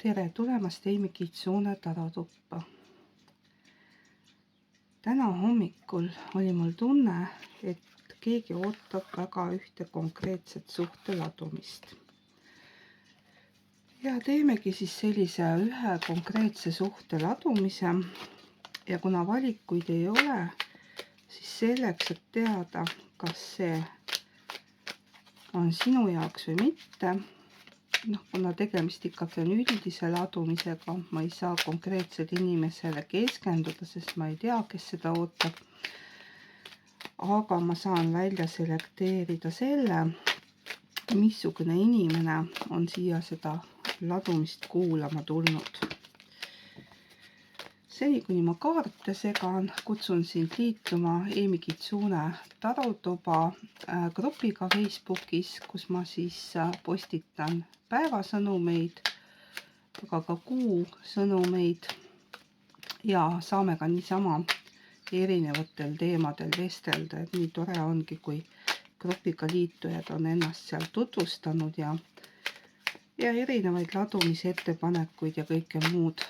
Tere tulemast Eimi Kitsune tarotuppa. Täna hommikul oli mul tunne, et keegi ootab väga ühte konkreetset suhte ladumist. Ja teemegi siis sellise ühe konkreetse suhte ladumise. Ja kuna valikuid ei ole, siis selleks, et teada, kas see on sinu jaoks või mitte, kuna tegemist ikkagi on üldise ladumisega, ma ei saa konkreetsele inimesele keskenduda, sest ma ei tea, kes seda ootab. Aga ma saan välja selekteerida selle, missugune inimene on siia seda ladumist kuulama tulnud. Seni, kuni ma kaarte segan, kutsun sind liituma Eimi Kitsune tarotuba grupiga Facebookis, kus ma siis postitan päevasõnumeid, aga ka kuu sõnumeid ja saame ka niisama erinevatel teemadel vestelda, et nii tore ongi, kui grupiga liitujad on ennast seal tutvustanud ja erinevaid ladumisettepanekuid ja kõike muud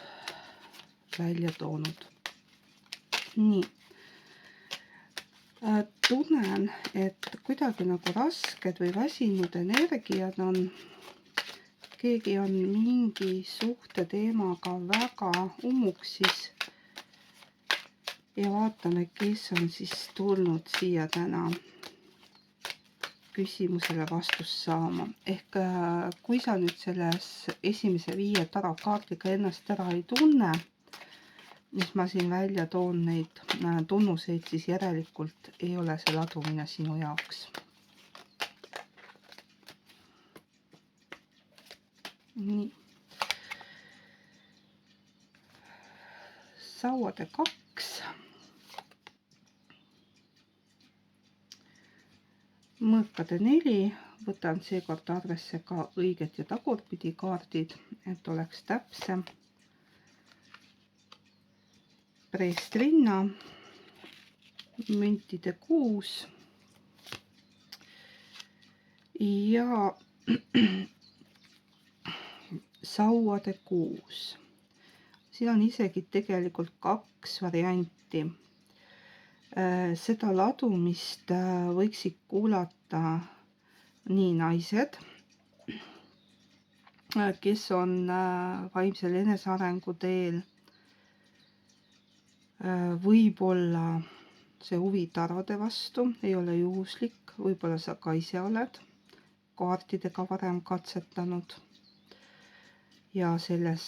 välja toonud. Nii. Tunnen, et kuidagi nagu rasked või väsinud energiad on. Keegi on mingi suhte teemaga väga ummuksis. Ja vaatame, kes on siis tulnud siia täna küsimusele vastust saama. Ehk kui sa nüüd selles esimese 5 tarokaardiga ennast ära ei tunne, mis ma siin välja toon neid tunnuseid, siis järelikult ei ole see ladumine sinu jaoks. Nii. Sauade 2. Mõõkade 4. Võtan seekord arvesse ka õiget ja tagurpidi kaardid, et oleks täpsem. Preestrinna. Müntide 6. Ja sauade 6. Siin on isegi tegelikult 2 varianti. Seda ladumist võiksid kuulata nii naised, kes on vaimsel enesearengu teel. Võib-olla see huvi tarode vastu ei ole juhuslik, võib-olla sa ka ise oled kaartidega varem katsetanud ja selles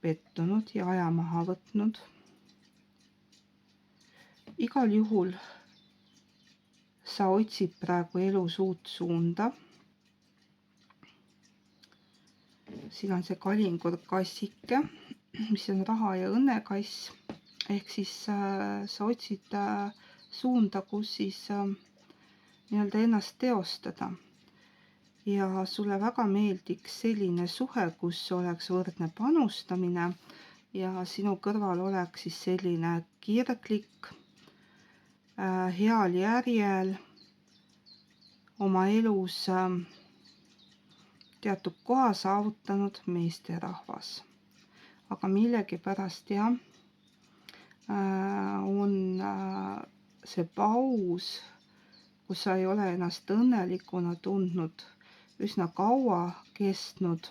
pettunud ja aja maha võtnud. Igal juhul sa otsid praegu elus uut suunda. Siin on see kalingur kassike, mis on raha ja õnne kass. Ehk siis sa otsid suunda, kus siis nii-öelda ennast teostada. Ja sulle väga meeldiks selline suhe, kus oleks võrdne panustamine ja sinu kõrval oleks siis selline kirglik, heal järjel oma elus teatud koha saavutanud meesterahvas. Aga millegipärast on see paus, kus sa ei ole ennast õnnelikuna tundnud, üsna kaua kestnud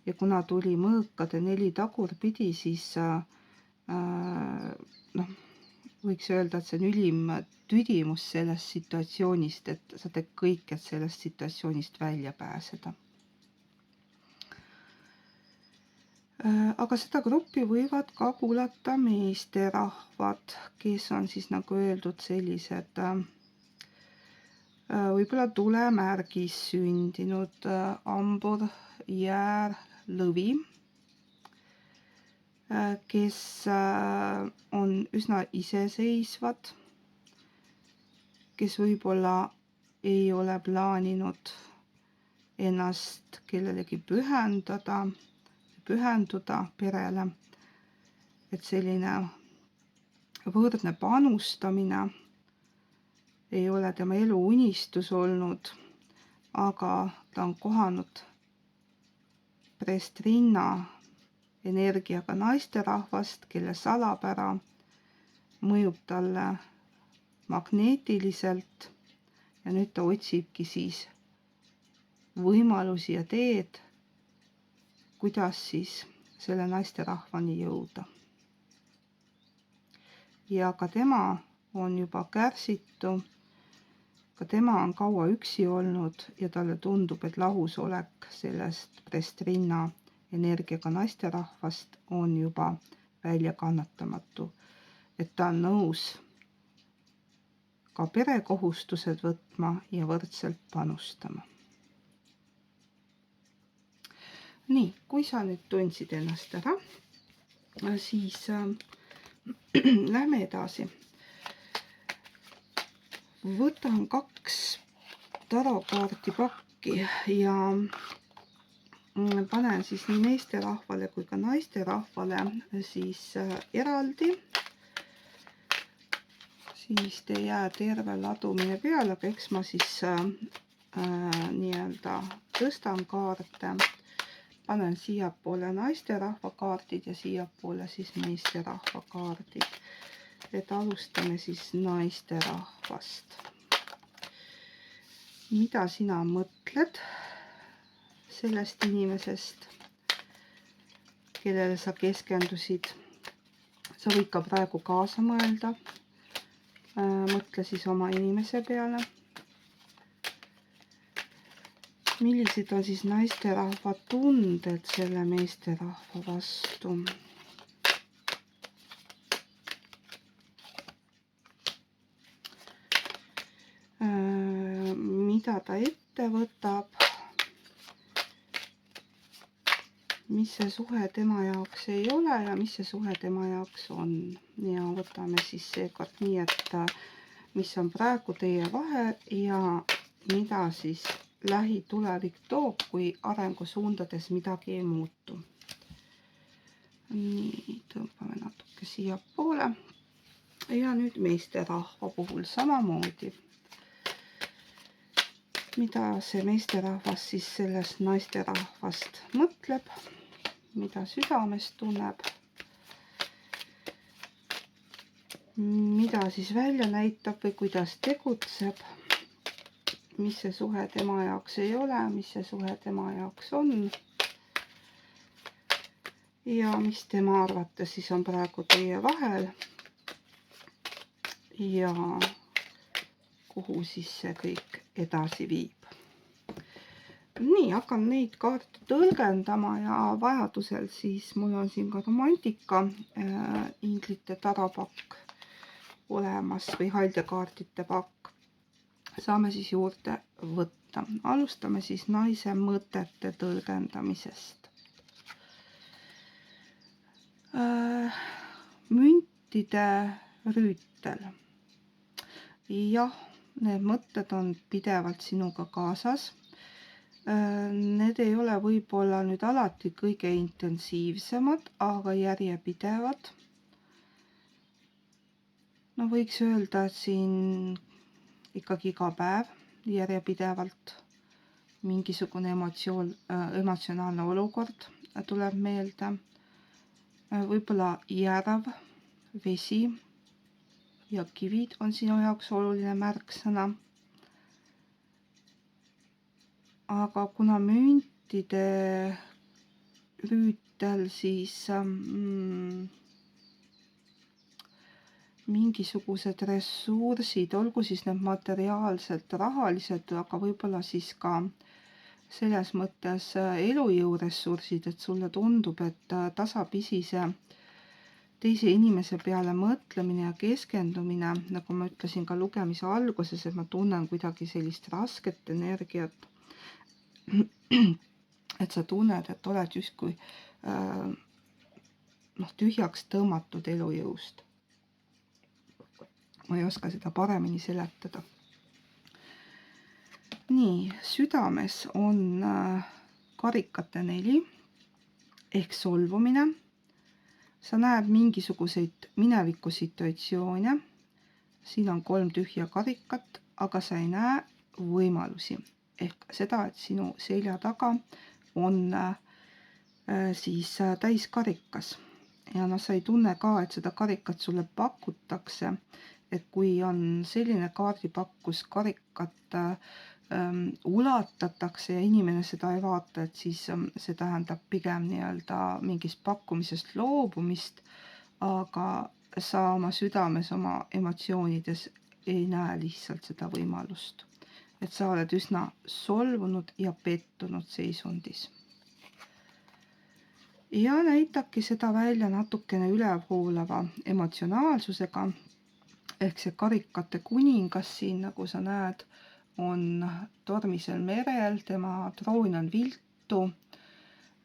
ja kuna tuli mõõkade 4 tagurpidi, siis võiks öelda, et see on ülim tüdimus sellest situatsioonist, et sa teed kõik, et sellest situatsioonist välja pääseda. Aga seda gruppi võivad ka kuulata meesterahvad, kes on siis nagu öeldud sellised võib-olla tulemärgis sündinud hambur, jäär, lõvi, kes on üsna iseseisvad, kes võib-olla ei ole plaaninud ennast kellelegi pühenduda perele, et selline võrdne panustamine ei ole tema elu unistus olnud, aga ta on kohanud preestrinna energiaga naisterahvast, kelle salapära mõjub talle magneetiliselt ja nüüd ta otsibki siis võimalusi ja teed, kuidas siis selle naisterahvani jõuda. Ja ka tema on juba kärsitu, ka tema on kaua üksi olnud ja talle tundub, et lahusolek sellest prestrinna energiaga naisterahvast on juba väljakannatamatu, et ta on nõus ka perekohustused võtma ja võrdselt panustama. Nii, kui sa nüüd tundsid ennast ära, siis lähme edasi. Võtan 2 tarokaarti pakki ja panen siis nii meesterahvale kui ka naisterahvale siis eraldi. Siis te jää terve ladumine peale, aga eks ma siis nii-öelda tõstan kaarte. Panen siiapoole naisterahva kaardid ja siiapoole siis meesterahva kaardid. Et alustame siis naisterahvast. Mida sina mõtled sellest inimesest, kellele sa keskendusid? Sa võid ka praegu kaasa mõelda. Mõtle siis oma inimese peale. Millised on siis naisterahva tunded selle meesterahva vastu? Mida ta ette võtab? Mis see suhe tema jaoks ei ole ja mis see suhe tema jaoks on? Ja võtame siis seekord nii, et mis on praegu teie vahel ja mida siis lähitulevik toob, kui arengusuundades midagi ei muutu. Nii, tõmbame natuke siia poole. Ja nüüd meesterahva puhul samamoodi. Mida see meesterahvas siis sellest naisterahvast mõtleb? Mida südames tunneb? Mida siis välja näitab või kuidas tegutseb? Mis see suhe tema jaoks ei ole, mis see suhe tema jaoks on? Ja mis tema arvates siis on praegu teie vahel? Ja kuhu siis see kõik edasi viib? Nii, hakkan neid kaarte tõlgendama ja vajadusel siis mul on siin ka romantika inglite taropakk olemas või haldjakaartide pakk. Saame siis juurde võtta. Alustame siis naise mõtete tõlgendamisest. Müntide rüütel. Jah, need mõtted on pidevalt sinuga kaasas. Need ei ole võib-olla nüüd alati kõige intensiivsemad, aga järjepidevad. No võiks öelda, et siin ikkagi iga päev järjepidevalt mingisugune emotsionaalne olukord tuleb meelde. Võib-olla järav, vesi ja kivid on sinu jaoks oluline märksõna. Aga kuna müntide rüütel siis mingisugused ressursid, olgu siis need materiaalselt rahalised, aga võib-olla siis ka selles mõttes elujõuressursid, et sulle tundub, et tasapisi see teise inimese peale mõtlemine ja keskendumine, nagu ma ütlesin ka lugemise alguses, et ma tunnen kuidagi sellist rasket energiat, et sa tunned, et oled justkui tühjaks tõmmatud elujõust. Ma ei oska seda paremini seletada. Nii, südames on karikate 4 ehk solvumine. Sa näed mingisuguseid mineviku situatsioone. Siin on 3 tühja karikat, aga sa ei näe võimalusi. Ehk seda, et sinu selja taga on siis täiskarikas. Ja noh, sa ei tunne ka, et seda karikat sulle pakutakse, et kui on selline kaardipakk, kus karikat ulatatakse ja inimene seda ei vaata, et siis see tähendab pigem nii-öelda mingist pakkumisest loobumist, aga sa oma südames, oma emotsioonides ei näe lihtsalt seda võimalust. Et sa oled üsna solvunud ja pettunud seisundis. Ja näitabki seda välja natukene ülevoolava emotsionaalsusega, ehk see karikate kuningas siin, nagu sa näed, on tormisel merel, tema troon on viltu,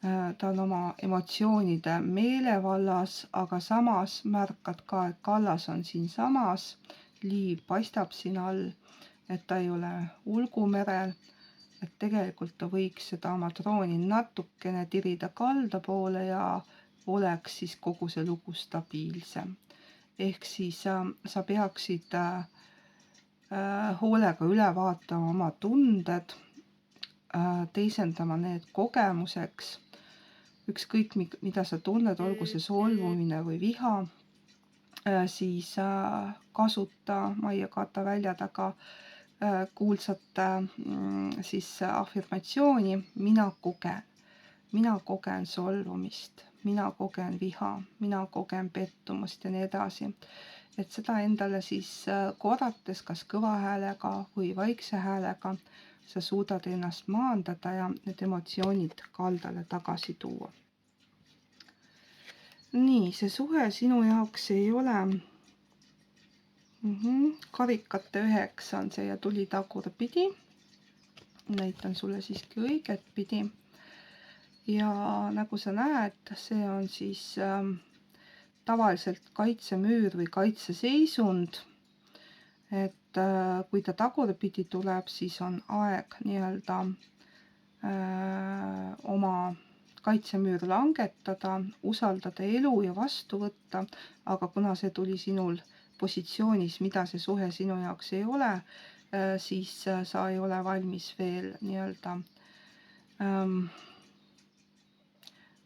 ta on oma emotsioonide meelevallas, aga samas märkad ka, et kallas on siinsamas, liiv paistab siin all, et ta ei ole ulgumerel, et tegelikult ta võiks seda oma trooni natukene tirida kalda poole ja oleks siis kogu see lugu stabiilsem. Ehk siis sa peaksid hoolega üle vaatama oma tunded, teisendama need kogemuseks, ükskõik mida sa tunned, olgu see solvumine või viha, siis kasuta Maie Kata välja taga kuulsat siis afirmatsiooni, mina kogen solvumist, mina kogen viha, mina kogen pettumust ja nii edasi. Et seda endale siis korrates, kas kõva häälega või vaikse häälega, sa suudad ennast maandada ja need emotsioonid kaldale tagasi tuua. Nii, see suhe sinu jaoks ei ole karikate 9 on see ja tuli tagurpidi. Näitan sulle siiski õiget pidi. Ja nagu sa näed, see on siis tavaliselt kaitsemüür või kaitseseisund. Et kui ta tagurpidi tuleb, siis on aeg nii-öelda oma kaitsemüür langetada, usaldada elu ja vastu võtta, aga kuna see tuli sinul positsioonis, mida see suhe sinu jaoks ei ole, siis sa ei ole valmis veel nii-öelda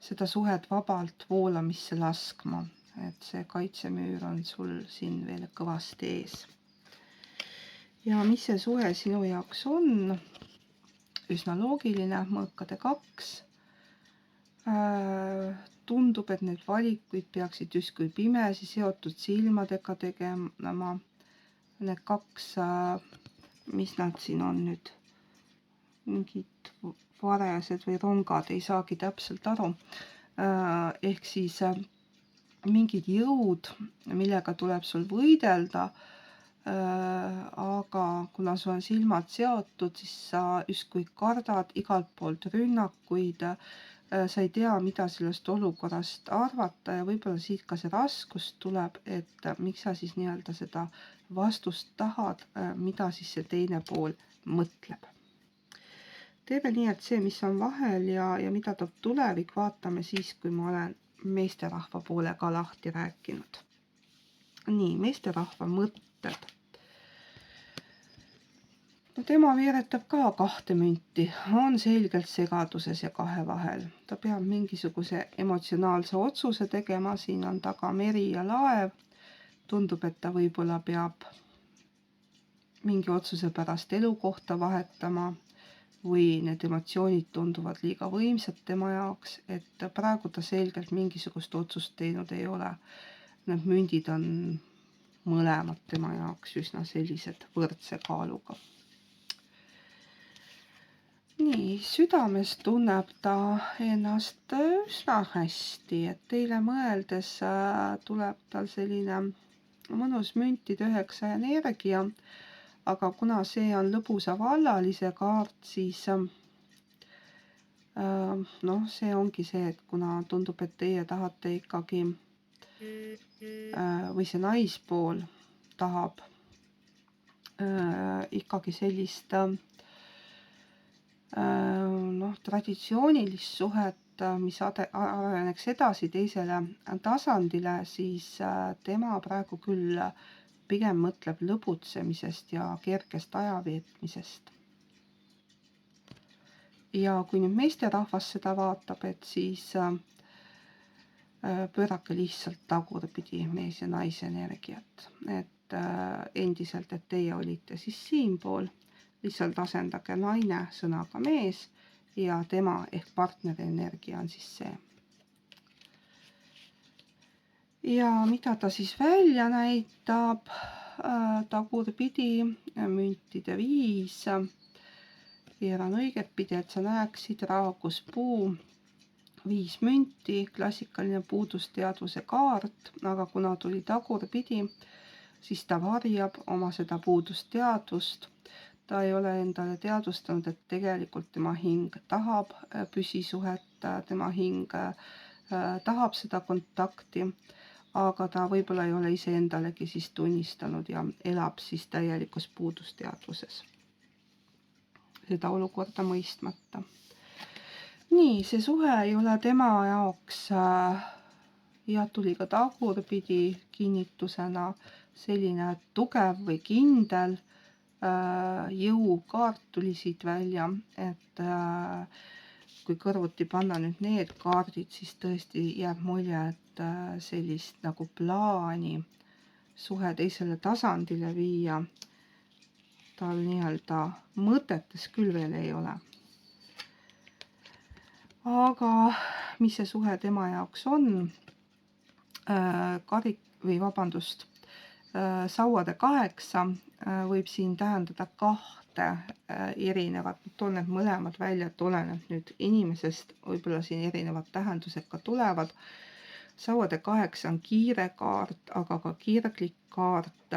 seda suhet vabalt voolamisse laskma, et see kaitsemüür on sul siin veel kõvasti ees. Ja mis see suhe sinu jaoks on? Üsna loogiline, mõõkade 2. Tundub, et need valikuid peaksid justkui pimesi seotud silmadega tegema. Need 2, mis nad siin on nüüd, mingid varased või rongad, ei saagi täpselt aru. Ehk siis mingid jõud, millega tuleb sul võidelda, aga kuna sul on silmad seotud, siis sa justkui kardad igalt poolt rünnakuid, sa ei tea, mida sellest olukorrast arvata ja võib-olla siit ka see raskus tuleb, et miks sa siis nii-öelda seda vastust tahad, mida siis see teine pool mõtleb. Teeme nii, et see, mis on vahel ja mida toob tulevik, vaatame siis, kui ma olen meesterahva poole ka lahti rääkinud. Nii, meesterahva mõtted. No tema veeretab ka 2 münti, on selgelt segaduses ja 2 vahel. Ta peab mingisuguse emotsionaalse otsuse tegema, siin on taga meri ja laev. Tundub, et ta võib-olla peab mingi otsuse pärast elukohta vahetama või need emotsioonid tunduvad liiga võimsad tema jaoks, et praegu ta selgelt mingisugust otsust teinud ei ole. Need mündid on mõlemad tema jaoks üsna sellised võrdse kaaluga. Nii, südames tunneb ta ennast üsna hästi, et teile mõeldes tuleb tal selline mõnus müntide 9 energia, aga kuna see on lõbusa vallalise kaart, siis see ongi see, et kuna tundub, et teie tahate ikkagi või see naispool tahab ikkagi sellist traditsioonilist suhet, mis areneks edasi teisele tasandile, siis tema praegu küll pigem mõtleb lõbutsemisest ja kergest ajaveetmisest. ja kui nüüd meesterahvas seda vaatab, et siis pöörake lihtsalt tagurpidi mees ja naise energiat. Et endiselt, et teie olite siis siinpool, lihtsalt asendage naine sõnaga mees ja tema ehk partneri energia on siis see. Ja mida ta siis välja näitab? Tagurpidi müntide 5. Keeran õigetpidi, et sa näeksid raaguspuu 5 münti, klassikaline puudusteadvuse kaart, aga kuna tuli tagurpidi, siis ta varjab oma seda puudusteadvust. Ta ei ole endale teadvustanud, et tegelikult tema hing tahab püsisuhet, tema hing tahab seda kontakti, aga ta võib-olla ei ole iseendalegi siis tunnistanud ja elab siis täielikus puudusteadvuses. Seda olukorda mõistmata. Nii, see suhe ei ole tema jaoks ja tuli ka tagurpidi kinnitusena selline tugev või kindel jõukaart tuli siit välja, et kui kõrvuti panna nüüd need kaardid, siis tõesti jääb mulje, et sellist nagu plaani suhe teisele tasandile viia tal nii-öelda mõtetes küll veel ei ole. Aga mis see suhe tema jaoks on? Sauade 8 võib siin tähendada 2 erinevat, toon need mõlemad välja, et oleneb nüüd inimesest, võib-olla siin erinevad tähendused ka tulevad. Sauade 8 on kiire kaart, aga ka kirglik kaart.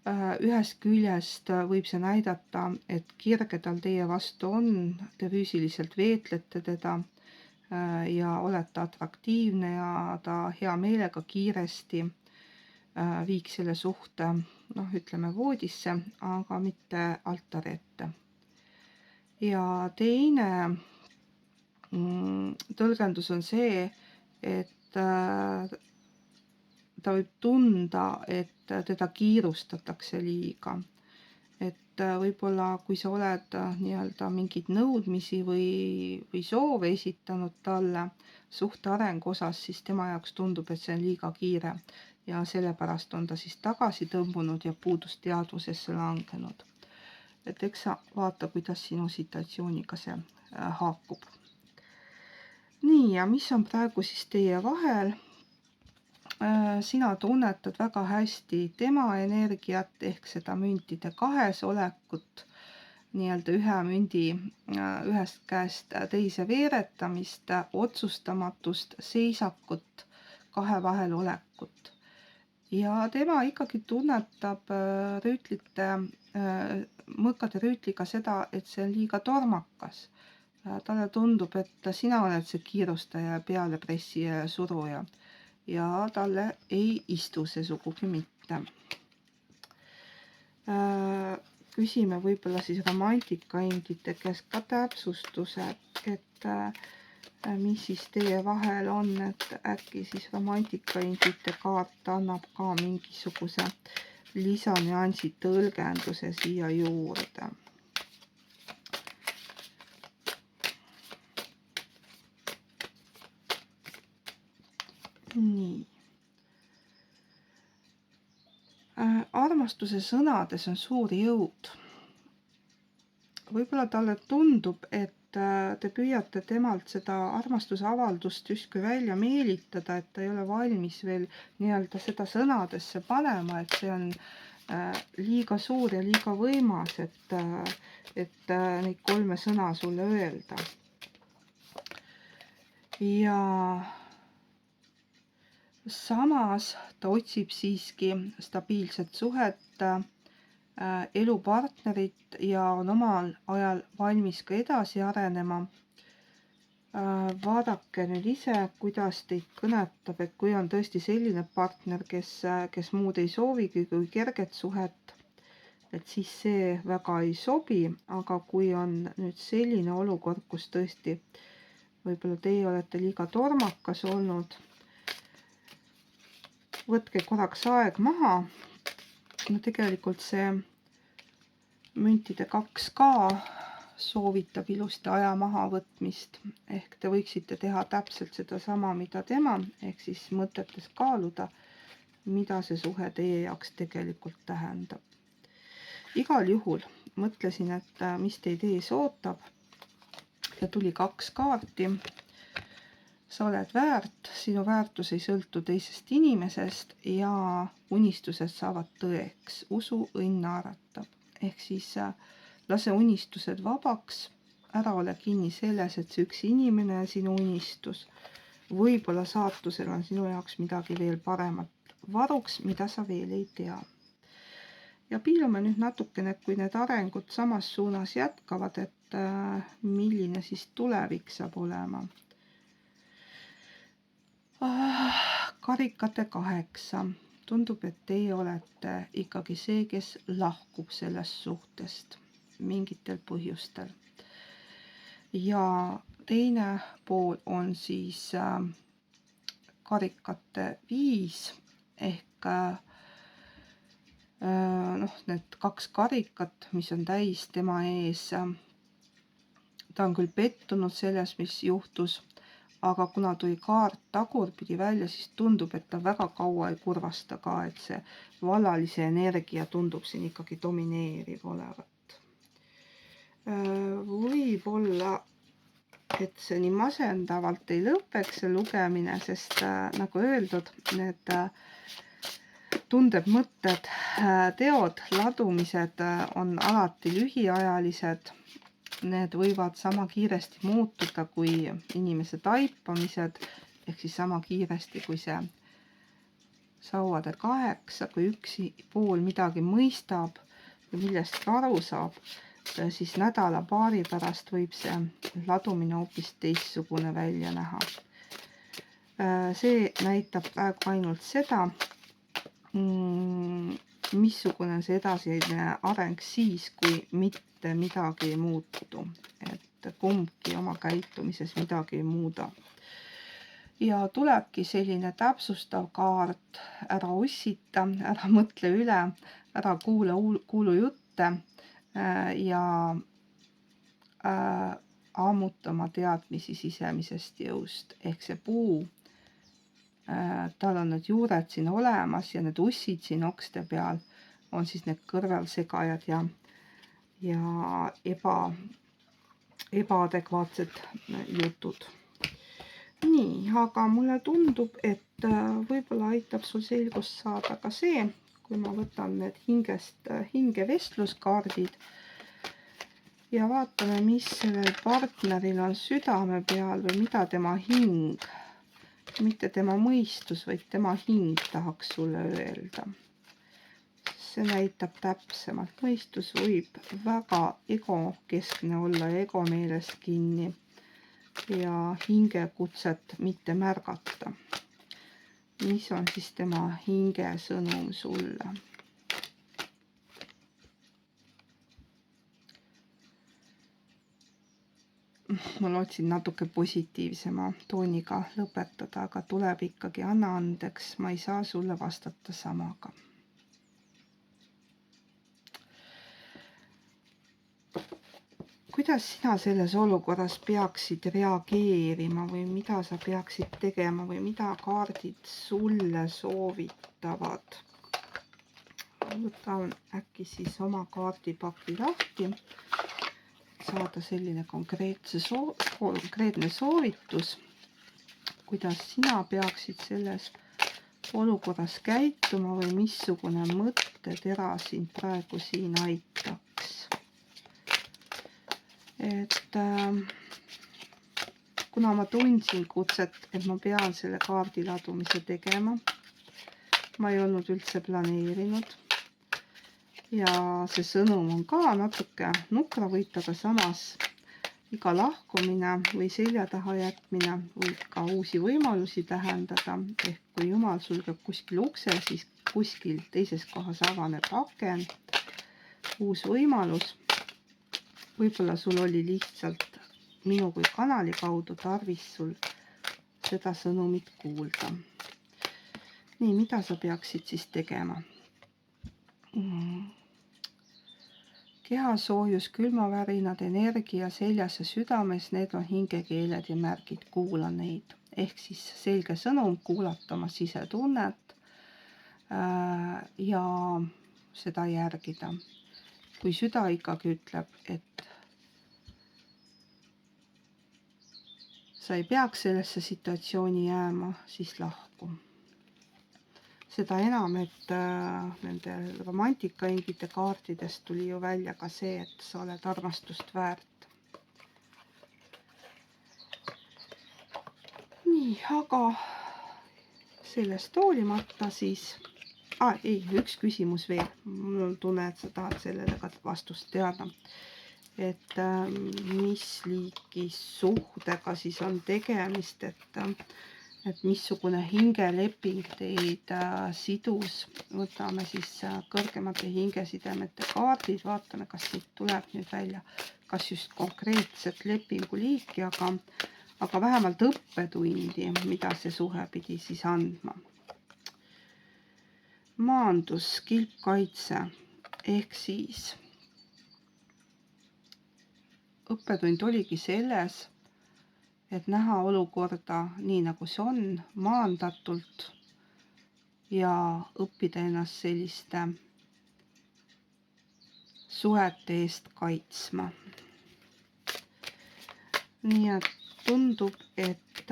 Ühest küljest võib see näidata, et kirge tal teie vastu on, te füüsiliselt veetlete teda ja olete atraktiivne ja ta hea meelega kiiresti viiks selle suhte, ütleme voodisse, aga mitte altari ette. Ja teine tõlgendus on see, et ta võib tunda, et teda kiirustatakse liiga. Et võib-olla kui sa oled nii-öelda mingeid nõudmisi või soove esitanud talle suhte arengu osas, siis tema jaoks tundub, et see on liiga kiire ja sellepärast on ta siis tagasi tõmbunud ja puudusteadvusesse langenud. Et eks sa vaata, kuidas sinu situatsiooniga see haakub. Nii, ja mis on praegu siis teie vahel? Sina tunnetad väga hästi tema energiat ehk seda müntide 2 olekut, nii-öelda ühe mündi ühest käest teise veeretamist, otsustamatust, seisakut, 2 vahel olekut. Ja tema ikkagi tunnetab mõõkade rüütliga seda, et see on liiga tormakas. Talle tundub, et sina oled see kiirustaja, pealepressija ja suruja ja talle ei istu see sugugi mitte. Küsime võib-olla siis romantikaindite käest ka täpsustused, et mis siis teie vahel on, et äkki siis romantikaindite kaart annab ka mingisuguse lisanüansi tõlgenduse siia juurde. Nii. Armastuse sõnades on suur jõud. Võib-olla talle tundub, et te püüate temalt seda armastusavaldust justkui välja meelitada, et ta ei ole valmis veel nii-öelda seda sõnadesse panema, et see on liiga suur ja liiga võimas, et neid 3 sõna sulle öelda. Ja samas ta otsib siiski stabiilset suhet, elupartnerit ja on omal ajal valmis ka edasi arenema. Vaadake nüüd ise, kuidas teid kõnetab, et kui on tõesti selline partner, kes muud ei soovigi kui kerget suhet, et siis see väga ei sobi, aga kui on nüüd selline olukord, kus tõesti võib-olla teie olete liiga tormakas olnud, võtke korraks aeg maha. No tegelikult see müntide 2 ka soovitab ilusti aja mahavõtmist, ehk te võiksite teha täpselt seda sama, mida tema, ehk siis mõtetes kaaluda, mida see suhe teie jaoks tegelikult tähendab. Igal juhul mõtlesin, et mis teid ees ootab ja tuli 2 kaarti. Sa oled väärt, sinu väärtus ei sõltu teisest inimesest ja unistused saavad tõeks. Usu, õnn naeratab. Ehk siis lase unistused vabaks, ära ole kinni selles, et see üks inimene ja sinu unistus. Võib-olla saatusel on sinu jaoks midagi veel paremat varuks, mida sa veel ei tea. Ja piilume nüüd natukene, kui need arengud samas suunas jätkavad, et milline siis tulevik saab olema. Karikate 8. Tundub, et teie olete ikkagi see, kes lahkub sellest suhtest mingitel põhjustel. Ja teine pool on siis karikate 5 ehk need 2 karikat, mis on täis tema ees. Ta on küll pettunud selles, mis juhtus, aga kuna tuli kaart tagurpidi välja, siis tundub, et ta väga kaua ei kurvasta ka, et see vallalise energia tundub siin ikkagi domineeriv olevat. Võib-olla, et see nii masendavalt ei lõpeks see lugemine, sest nagu öeldud, need tunded, mõtted, teod, ladumised on alati lühiajalised. Need võivad sama kiiresti muutuda kui inimese taipamised, ehk siis sama kiiresti kui see sauade 8, kui üks pool midagi mõistab ja millestki aru saab, siis nädala-paari pärast võib see ladumine hoopis teistsugune välja näha. See näitab praegu ainult seda, missugune on see edasine areng siis, kui mitte midagi ei muutu, et kumbki oma käitumises midagi ei muuda. Ja tulebki selline täpsustav kaart, ära ussita, ära mõtle üle, ära kuulu jutte ja ammuta oma teadmisi sisemisest jõust. Ehk see puu, tal on need juured siin olemas ja need ussid siin okste peal on siis need kõrvalsegajad ja ebaadekvaatsed jutud. Nii, aga mulle tundub, et võib-olla aitab sul selgust saada ka see, kui ma võtan need hingevestluskaardid ja vaatame, mis sellel partneril on südame peal või mida tema hing, mitte tema mõistus, vaid tema hing tahaks sulle öelda. See näitab täpsemalt. Mõistus võib väga egokeskne olla ja egomeeles kinni ja hingekutset mitte märgata. Mis on siis tema hinge sõnum sulle? Ma lootsin natuke positiivsema tooniga lõpetada, aga tuleb ikkagi anna andeks, ma ei saa sulle vastata samaga. Kuidas sina selles olukorras peaksid reageerima või mida sa peaksid tegema või mida kaardid sulle soovitavad? Võtan äkki siis oma kaardipaki lahti, saada selline konkreetne soovitus, kuidas sina peaksid selles olukorras käituma või missugune mõttetera sind praegu siin aitaks. Et kuna ma tundsin kutset, et ma pean selle kaardi ladumise tegema, ma ei olnud üldse planeerinud ja see sõnum on ka natuke nukravõit, aga samas iga lahkumine või selja taha jätmine võib ka uusi võimalusi tähendada, ehk kui Jumal sulgeb kuskil ukse, siis kuskil teises kohas avaneb aken, uus võimalus. Võib-olla sul oli lihtsalt minu kui kanali kaudu tarvis sul seda sõnumit kuulda. Nii, mida sa peaksid siis tegema? kehasoojus, külmavärinad, energia seljas ja südames, need on hingekeeled ja märgid, kuula neid. Ehk siis selge sõnum, kuulata oma sisetunnet ja seda järgida. Kui süda ikkagi ütleb, et sa ei peaks sellesse situatsiooni jääma, siis lahku. Seda enam, et nendel romantikaingide kaartidest tuli ju välja ka see, et sa oled armastust väärt. Nii, aga sellest hoolimata siis... üks küsimus veel. Mul on tunne, et sa tahad sellele ka vastust teada. Et mis liiki suhtega siis on tegemist, et missugune hingeleping teid sidus. Võtame siis kõrgemate hingesidemete kaardid, vaatame, kas siit tuleb nüüd välja, kas just konkreetset lepingu liiki, aga vähemalt õppetundi, mida see suhe pidi siis andma. Maandus, kilpkaitse ehk siis õppetund oligi selles, et näha olukorda nii, nagu see on, maandatult ja õppida ennast selliste suhete eest kaitsma. Nii et tundub, et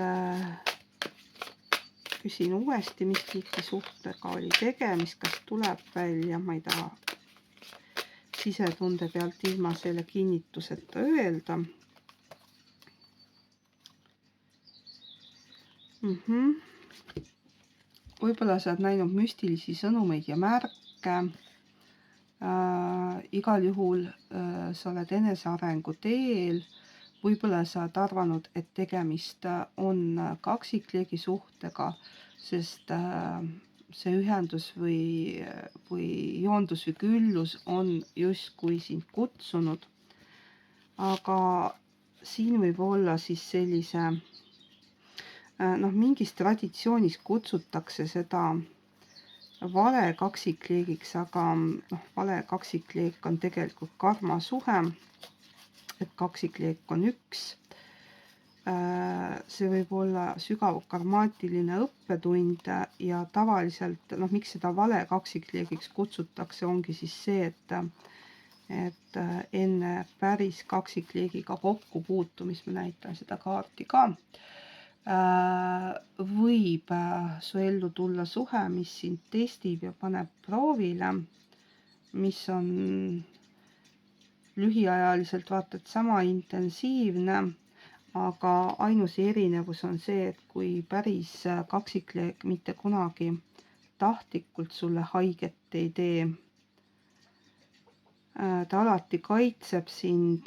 küsin uuesti, mis liiki suhtega oli tegemist, kas tuleb välja, ma ei taha sisetunde pealt ilma selle kinnituseta öelda. Võib-olla sa oled näinud müstilisi sõnumeid ja märke. Igal juhul sa oled enesearengu teel. Võib-olla sa oled arvanud, et tegemist on kaksikleegi suhtega, sest see ühendus või joondus või küllus on justkui sind kutsunud. Aga siin võib olla siis sellise mingis traditsioonis kutsutakse seda vale kaksikleegiks, aga vale kaksikleek on tegelikult karmasuhe, et kaksikleek on üks. See võib olla sügav karmaatiline õppetund ja tavaliselt, miks seda vale kaksikleegiks kutsutakse, ongi siis see, et enne päris kaksikleegiga kokkupuutumist, ma näitan seda kaarti ka, võib su ellu tulla suhe, mis sind testib ja paneb proovile, mis on lühiajaliselt vaata et sama intensiivne, aga ainus erinevus on see, et kui päris kaksikleeg mitte kunagi tahtlikult sulle haiget ei tee, ta alati kaitseb sind,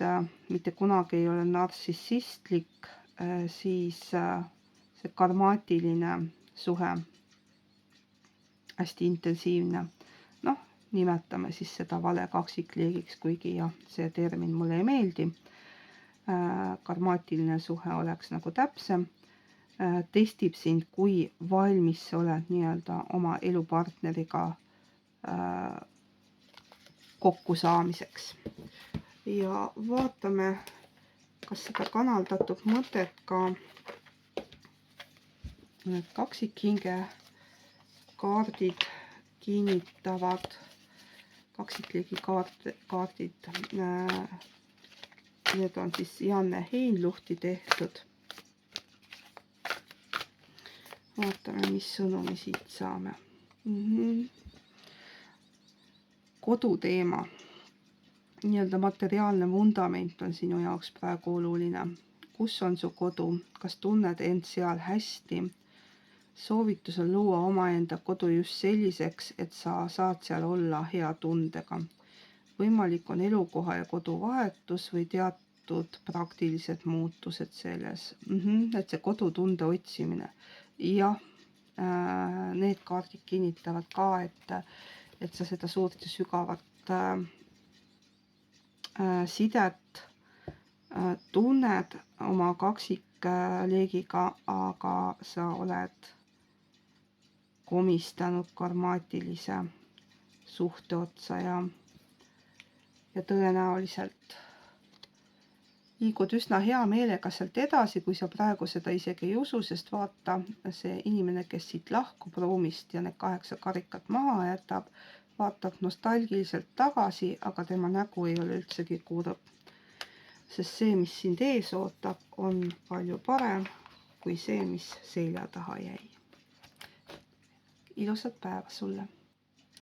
mitte kunagi ei ole nartsissistlik, siis see karmaatiline suhe, hästi intensiivne. Nimetame siis seda vale kaksikleegiks, kuigi jah, see termin mulle ei meeldi. Karmaatiline suhe oleks nagu täpsem. Testib sind, kui valmis sa oled nii-öelda oma elupartneriga kokkusaamiseks. Ja vaatame, kas seda kanaldatud mõtet ka need kaksikhinge kaardid kinnitavad. Kaksikleegi kaardid, need on siis Janne Heinluhti tehtud. Vaatame, mis sõnumi siit saame. Koduteema. Nii-öelda materiaalne vundament on sinu jaoks praegu oluline. Kus on su kodu? Kas tunned end seal hästi? Soovitus on luua omaenda kodu just selliseks, et sa saad seal olla hea tundega. Võimalik on elukoha ja kodu vahetus või teatud praktilised muutused selles. Et see kodutunde otsimine. Jah, need kaardid kinnitavad ka, et sa seda suurt ja sügavat sidet tunned oma kaksikleegiga, aga sa oled komistanud karmaatilise suhte otsa ja ja tõenäoliselt liigud üsna hea meelega sealt edasi, kui sa praegu seda isegi ei usu, sest vaata, see inimene, kes siit lahkub ruumist ja need 8 karikat maha jätab, vaatab nostalgiliselt tagasi, aga tema nägu ei ole üldsegi kurb. Sest see, mis sind ees ootab, on palju parem kui see, mis selja taha jäi. Ilusat päeva sulle!